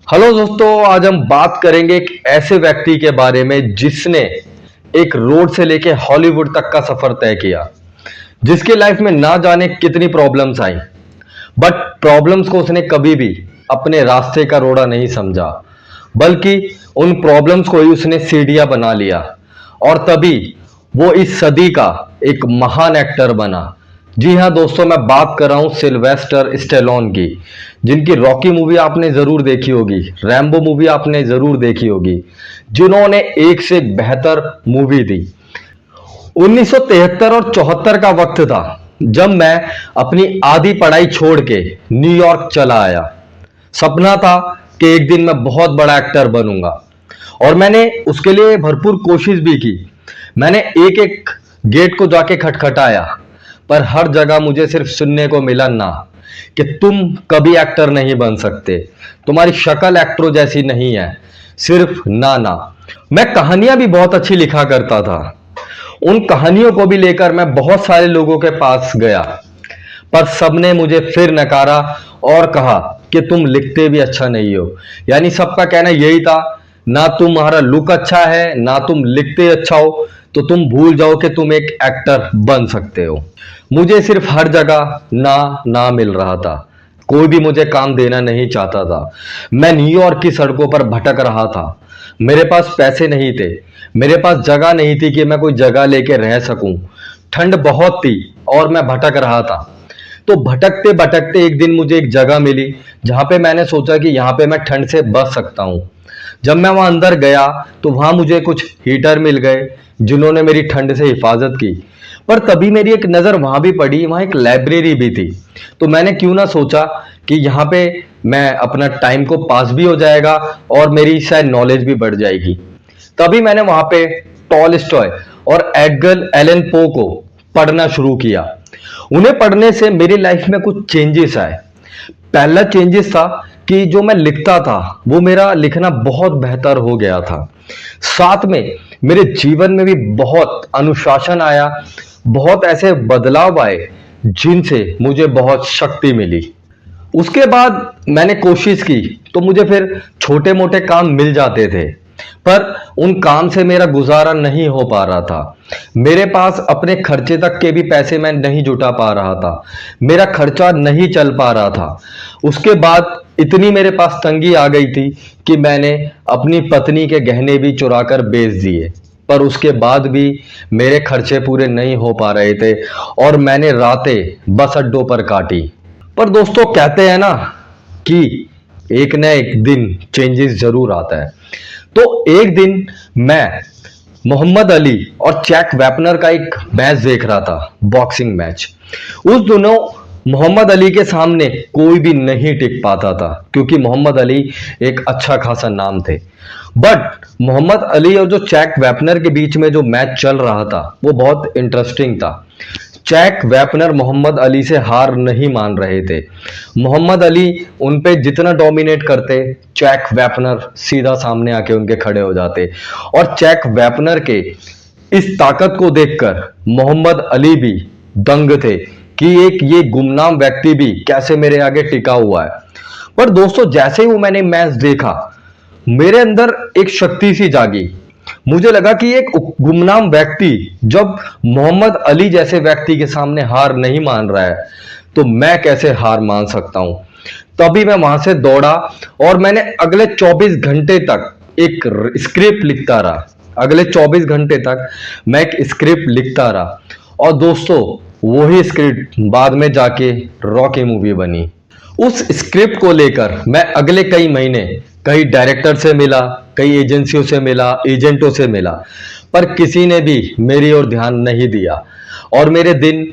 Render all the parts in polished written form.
Hello दोस्तों, आज हम बात करेंगे एक ऐसे व्यक्ति के बारे में जिसने एक रोड से लेके हॉलीवुड तक का सफर तय किया। जिसकी लाइफ में ना जाने कितनी प्रॉब्लम्स आई, बट प्रॉब्लम्स को उसने कभी भी अपने रास्ते का रोड़ा नहीं समझा, बल्कि उन प्रॉब्लम्स को ही उसने सीढ़ियां बना लिया। और तभी वो इस सदी का एक महान एक्टर बना। जी हाँ दोस्तों, मैं बात कर रहा हूँ सिल्वेस्टर स्टेलोन की, जिनकी रॉकी मूवी आपने जरूर देखी होगी, रैम्बो मूवी आपने जरूर देखी होगी, जिन्होंने एक से एक बेहतर मूवी दी। 1973 और 74 का वक्त था जब मैं अपनी आधी पढ़ाई छोड़ के न्यूयॉर्क चला आया। सपना था कि एक दिन मैं बहुत बड़ा एक्टर बनूंगा, और मैंने उसके लिए भरपूर कोशिश भी की। मैंने एक एक गेट को जाके खटखटाया, पर हर जगह मुझे सिर्फ सुनने को मिला ना, कि तुम कभी एक्टर नहीं बन सकते, तुम्हारी शक्ल एक्टरों जैसी नहीं है, सिर्फ ना ना। मैं कहानियां भी बहुत अच्छी लिखा करता था। उन कहानियों को भी लेकर मैं बहुत सारे लोगों के पास गया, पर सबने मुझे फिर नकारा और कहा कि तुम लिखते भी अच्छा नहीं हो। यानी सबका कहना यही था, ना तुम्हारा लुक अच्छा है, ना तुम लिखते अच्छा हो, तो तुम भूल जाओ कि तुम एक एक्टर बन सकते हो। मुझे सिर्फ हर जगह ना ना मिल रहा था। कोई भी मुझे काम देना नहीं चाहता था। मैं न्यूयॉर्क की सड़कों पर भटक रहा था। मेरे पास पैसे नहीं थे, मेरे पास जगह नहीं थी कि मैं कोई जगह लेके रह सकूं। ठंड बहुत थी और मैं भटक रहा था। तो भटकते भटकते एक दिन मुझे एक जगह मिली जहां पे मैंने सोचा कि यहाँ पे मैं ठंड से बच सकता हूँ। जब मैं वहां अंदर गया तो वहां मुझे कुछ हीटर मिल गए जिन्होंने मेरी ठंड से हिफाजत की। पर तभी मेरी एक नज़र वहां भी पड़ी, वहां एक लाइब्रेरी भी थी। तो मैंने क्यों ना सोचा कि यहाँ पे मैं अपना टाइम को पास भी हो जाएगा और मेरी शायद नॉलेज भी बढ़ जाएगी। तभी मैंने वहां पे टॉलस्टॉय और एडगर एलन पो को पढ़ना शुरू किया। उन्हें पढ़ने से मेरी लाइफ में कुछ चेंजेस आए। पहला चेंजेस था कि जो मैं लिखता था वो मेरा लिखना बहुत बेहतर हो गया था। साथ में मेरे जीवन में भी बहुत अनुशासन आया, बहुत ऐसे बदलाव आए जिनसे मुझे बहुत शक्ति मिली। उसके बाद मैंने कोशिश की तो मुझे फिर छोटे मोटे काम मिल जाते थे, पर उन काम से मेरा गुजारा नहीं हो पा रहा था। मेरे पास अपने खर्चे तक के भी पैसे मैं नहीं जुटा पा रहा था। मेरा खर्चा नहीं चल पा रहा था। उसके बाद इतनी मेरे पास तंगी आ गई थी कि मैंने अपनी पत्नी के गहने भी चुरा कर बेच दिए। पर उसके बाद भी मेरे खर्चे पूरे नहीं हो पा रहे थे और मैंने रातें बस अड्डों पर काटी। पर दोस्तों, कहते हैं ना कि एक न एक दिन चेंजेस जरूर आता है। तो एक दिन मैं मोहम्मद अली और चैक वेपनर का एक मैच देख रहा था, बॉक्सिंग मैच। उस दिनों मोहम्मद अली के सामने कोई भी नहीं टिक पाता था, क्योंकि मोहम्मद अली एक अच्छा खासा नाम थे। बट मोहम्मद अली और जो चैक वेपनर के बीच में जो मैच चल रहा था वो बहुत इंटरेस्टिंग था। चैक वेपनर मोहम्मद अली से हार नहीं मान रहे थे। मोहम्मद अली उन पे जितना डोमिनेट करते, चैक वेपनर सीधा सामने आके उनके खड़े हो जाते। और चैक वेपनर के इस ताकत को देखकर मोहम्मद अली भी दंग थे कि एक ये गुमनाम व्यक्ति भी कैसे मेरे आगे टिका हुआ है। पर दोस्तों, जैसे ही वो मैंने मैच देखा, मेरे अंदर एक शक्ति सी जागी। मुझे लगा कि एक गुमनाम व्यक्ति जब मोहम्मद अली जैसे व्यक्ति के सामने हार नहीं मान रहा है, तो मैं कैसे हार मान सकता हूं। तभी मैं वहां से दौड़ा और मैंने अगले 24 घंटे तक एक स्क्रिप्ट लिखता रहा। अगले 24 घंटे तक मैं एक स्क्रिप्ट लिखता रहा, और दोस्तों, वही स्क्रिप्ट बाद में जाके रॉकी मूवी बनी। उस स्क्रिप्ट को लेकर मैं अगले कई महीने कई डायरेक्टर से मिला, कई एजेंसियों से मिला, एजेंटों से मिला, पर किसी ने भी मेरी ओर ध्यान नहीं दिया। और मेरे दिन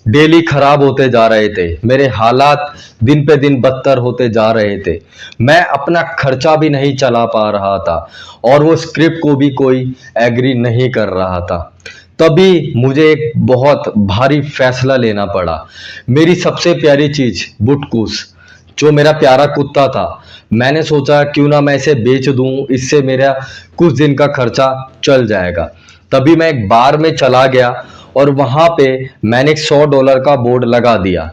डेली खराब होते जा रहे थे, मेरे हालात दिन पे दिन बदतर होते जा रहे थे। मैं अपना खर्चा भी नहीं चला पा रहा था और वो स्क्रिप्ट को भी कोई एग्री नहीं कर रहा था। तभी मुझे एक बहुत भारी फैसला लेना पड़ा। मेरी सबसे प्यारी चीज बुटकूस, जो मेरा प्यारा कुत्ता था, मैंने सोचा क्यों ना मैं इसे बेच दूं, इससे मेरा कुछ दिन का खर्चा चल जाएगा। तभी मैं एक बार में चला गया और वहां पे मैंने एक $100 का बोर्ड लगा दिया।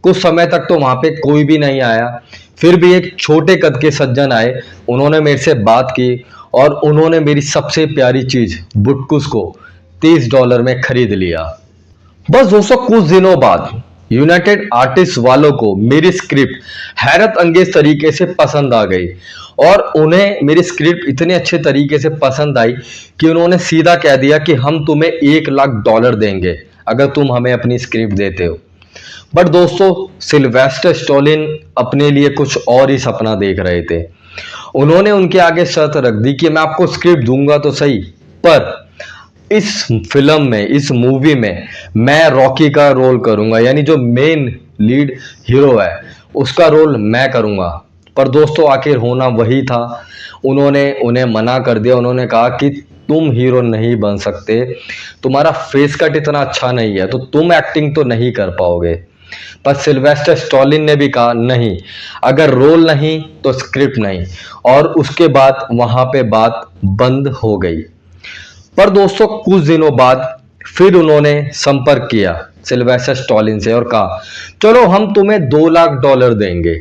कुछ समय तक तो वहां पे कोई भी नहीं आया। फिर भी एक छोटे कद के सज्जन आए, उन्होंने मेरे से बात की और उन्होंने मेरी सबसे प्यारी चीज बुटकुस को $30 में खरीद लिया। बस दोस्तों कुछ दिनों बाद यूनाइटेड आर्टिस्ट वालों को मेरी स्क्रिप्ट हैरत अंगेज तरीके से पसंद आ गई और उन्हें मेरी स्क्रिप्ट इतने अच्छे तरीके से पसंद आई कि उन्होंने सीधा कह दिया कि हम तुम्हें $1 लाख देंगे अगर तुम हमें अपनी स्क्रिप्ट देते हो। बट दोस्तों सिल्वेस्टर स्टैलोन अपने लिए कुछ और ही सपना देख रहे थे। उन्होंने उनके आगे शर्त रख दी कि मैं आपको स्क्रिप्ट दूंगा तो सही, पर इस फिल्म में, इस मूवी में मैं रॉकी का रोल करूंगा, यानी जो मेन लीड हीरो है उसका रोल मैं करूंगा। पर दोस्तों आखिर होना वही था, उन्होंने उन्हें मना कर दिया। उन्होंने कहा कि तुम हीरो नहीं बन सकते, तुम्हारा फेस कट इतना अच्छा नहीं है तो तुम एक्टिंग तो नहीं कर पाओगे। पर सिल्वेस्टर स्टैलोन ने भी कहा नहीं, अगर रोल नहीं तो स्क्रिप्ट नहीं, और उसके बाद वहां पे बात बंद हो गई। पर दोस्तों कुछ दिनों बाद फिर उन्होंने संपर्क किया सिल्वेस्टर स्टैलोन से और कहा चलो हम तुम्हें $2 लाख देंगे।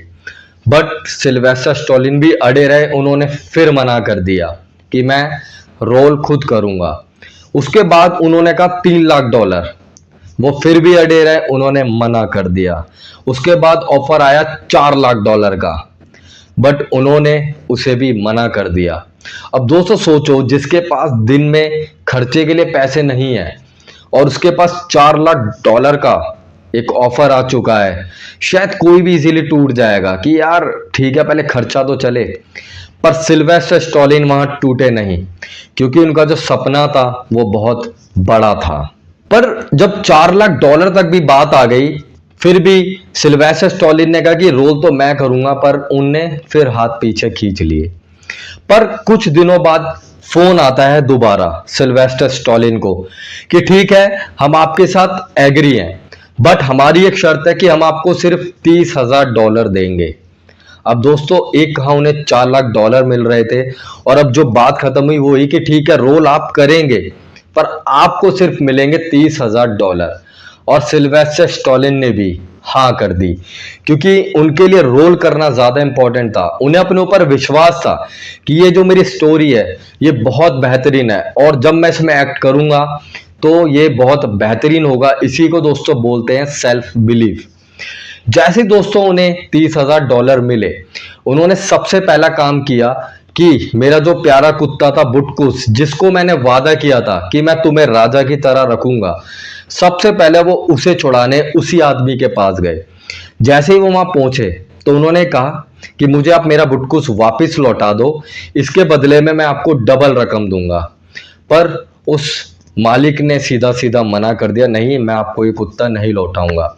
बट सिल्वेस्टर स्टैलोन भी अड़े रहे, उन्होंने फिर मना कर दिया कि मैं रोल खुद करूंगा। उसके बाद उन्होंने कहा $3 लाख, वो फिर भी अड़े रहे, उन्होंने मना कर दिया। उसके बाद ऑफर आया $4 लाख का, बट उन्होंने उसे भी मना कर दिया। अब दोस्तों सोचो, जिसके पास दिन में खर्चे के लिए पैसे नहीं है और उसके पास $4 लाख का एक ऑफर आ चुका है, शायद कोई भी इजीली टूट जाएगा कि यार ठीक है पहले खर्चा तो चले। पर सिल्वेस्टर स्टैलोन वहां टूटे नहीं, क्योंकि उनका जो सपना था वो बहुत बड़ा था। पर जब $4 लाख तक भी बात आ गई, फिर भी सिल्वेस्टर स्टैलोन ने कहा कि रोल तो मैं करूंगा, पर उनने फिर हाथ पीछे खींच लिए। पर कुछ दिनों बाद फोन आता है दोबारा सिल्वेस्टर स्टैलोन को कि ठीक है हम आपके साथ एग्री हैं, बट हमारी एक शर्त है कि हम आपको सिर्फ $30,000 देंगे। अब दोस्तों एक कहा उन्हें $4 लाख मिल रहे थे और अब जो बात खत्म हुई वो ही कि ठीक है रोल आप करेंगे पर आपको सिर्फ मिलेंगे $30,000। और सिल्वेस्टर स्टैलोन ने भी हाँ कर दी, क्योंकि उनके लिए रोल करना ज्यादा इंपॉर्टेंट था। उन्हें अपने ऊपर विश्वास था कि ये जो मेरी स्टोरी है ये बहुत बेहतरीन है और जब मैं इसमें एक्ट करूंगा तो ये बहुत बेहतरीन होगा। इसी को दोस्तों बोलते हैं सेल्फ बिलीफ। जैसे दोस्तों उन्हें $30,000 मिले, उन्होंने सबसे पहला काम किया कि मेरा जो प्यारा कुत्ता था बुटकुस, जिसको मैंने वादा किया था कि मैं तुम्हें राजा की तरह रखूंगा, सबसे पहले वो उसे छुड़ाने उसी आदमी के पास गए। जैसे ही वो वहां पहुंचे तो उन्होंने कहा कि मुझे आप मेरा बुटकुस वापस लौटा दो, इसके बदले में मैं आपको डबल रकम दूंगा। पर उस मालिक ने सीधा सीधा मना कर दिया, नहीं मैं आपको ये कुत्ता नहीं लौटाऊंगा।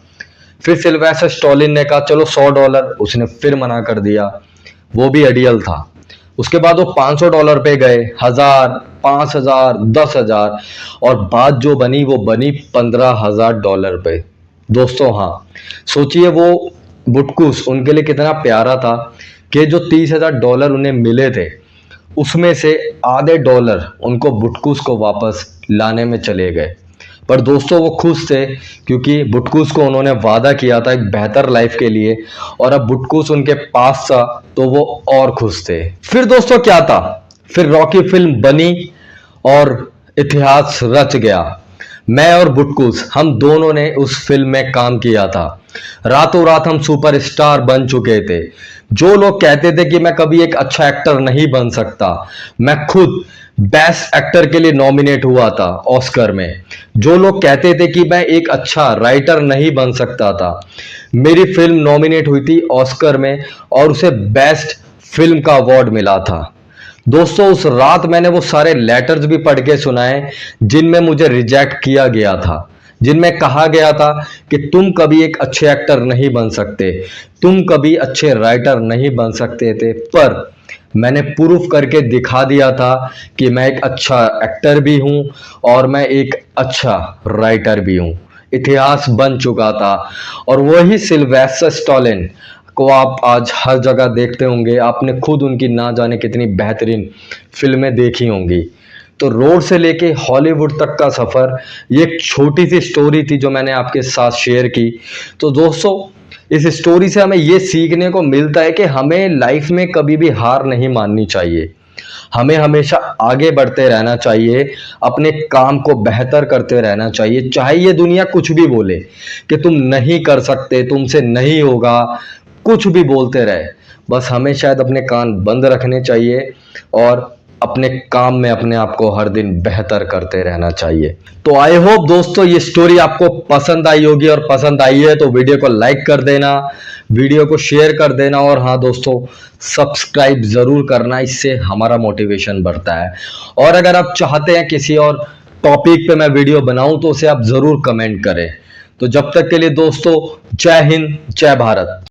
फिर सिल्वेस्टर स्टैलोन ने कहा चलो $100, उसने फिर मना कर दिया, वो भी अड़ियल था। उसके बाद वो $500 पे गए, 1000, 5000, 10,000 और बात जो बनी वो बनी $15,000 पे। दोस्तों हाँ सोचिए वो बुटकुस उनके लिए कितना प्यारा था कि जो $30,000 उन्हें मिले थे उसमें से आधे डॉलर उनको बुटकुस को वापस लाने में चले गए। पर दोस्तों वो खुश थे क्योंकि बुटकुस को उन्होंने वादा किया था एक बेहतर लाइफ के लिए और अब बुटकुस उनके पास था तो वो और खुश थे। फिर दोस्तों क्या था, फिर रॉकी फिल्म बनी और इतिहास रच गया। मैं और बुटकुस हम दोनों ने उस फिल्म में काम किया था। रातों रात हम सुपरस्टार बन चुके थे। जो लोग कहते थे कि मैं कभी एक अच्छा एक्टर नहीं बन सकता, मैं खुद बेस्ट एक्टर के लिए नॉमिनेट हुआ था ऑस्कर में। जो लोग कहते थे कि मैं एक अच्छा राइटर नहीं बन सकता था, मेरी फिल्म नॉमिनेट हुई थी ऑस्कर में और उसे बेस्ट फिल्म का अवार्ड मिला था। दोस्तों उस रात मैंने वो सारे लेटर्स भी पढ़ के सुनाए जिनमें मुझे रिजेक्ट किया गया था, जिनमें कहा गया था कि तुम कभी एक अच्छे एक्टर नहीं बन सकते, तुम कभी अच्छे राइटर नहीं बन सकते थे। पर मैंने प्रूफ करके दिखा दिया था कि मैं एक अच्छा एक्टर भी हूं और मैं एक अच्छा राइटर भी हूं। इतिहास बन चुका था और वही सिल्वेस्टर स्टैलोन को आप आज हर जगह देखते होंगे। आपने खुद उनकी ना जाने कितनी बेहतरीन फिल्में देखी होंगी। तो रोड से लेके हॉलीवुड तक का सफ़र, ये एक छोटी सी स्टोरी थी जो मैंने आपके साथ शेयर की। तो दोस्तों इस स्टोरी से हमें ये सीखने को मिलता है कि हमें लाइफ में कभी भी हार नहीं माननी चाहिए। हमें हमेशा आगे बढ़ते रहना चाहिए, अपने काम को बेहतर करते रहना चाहिए, चाहे ये दुनिया कुछ भी बोले कि तुम नहीं कर सकते, तुमसे नहीं होगा, कुछ भी बोलते रहे। बस हमें शायद अपने कान बंद रखने चाहिए और अपने काम में अपने आप को हर दिन बेहतर करते रहना चाहिए। तो आई होप दोस्तों ये स्टोरी आपको पसंद आई होगी, और पसंद आई है तो वीडियो को लाइक कर देना, वीडियो को शेयर कर देना, और हाँ दोस्तों सब्सक्राइब जरूर करना, इससे हमारा मोटिवेशन बढ़ता है। और अगर आप चाहते हैं किसी और टॉपिक पे मैं वीडियो बनाऊं तो उसे आप जरूर कमेंट करें। तो जब तक के लिए दोस्तों, जय हिंद, जय भारत।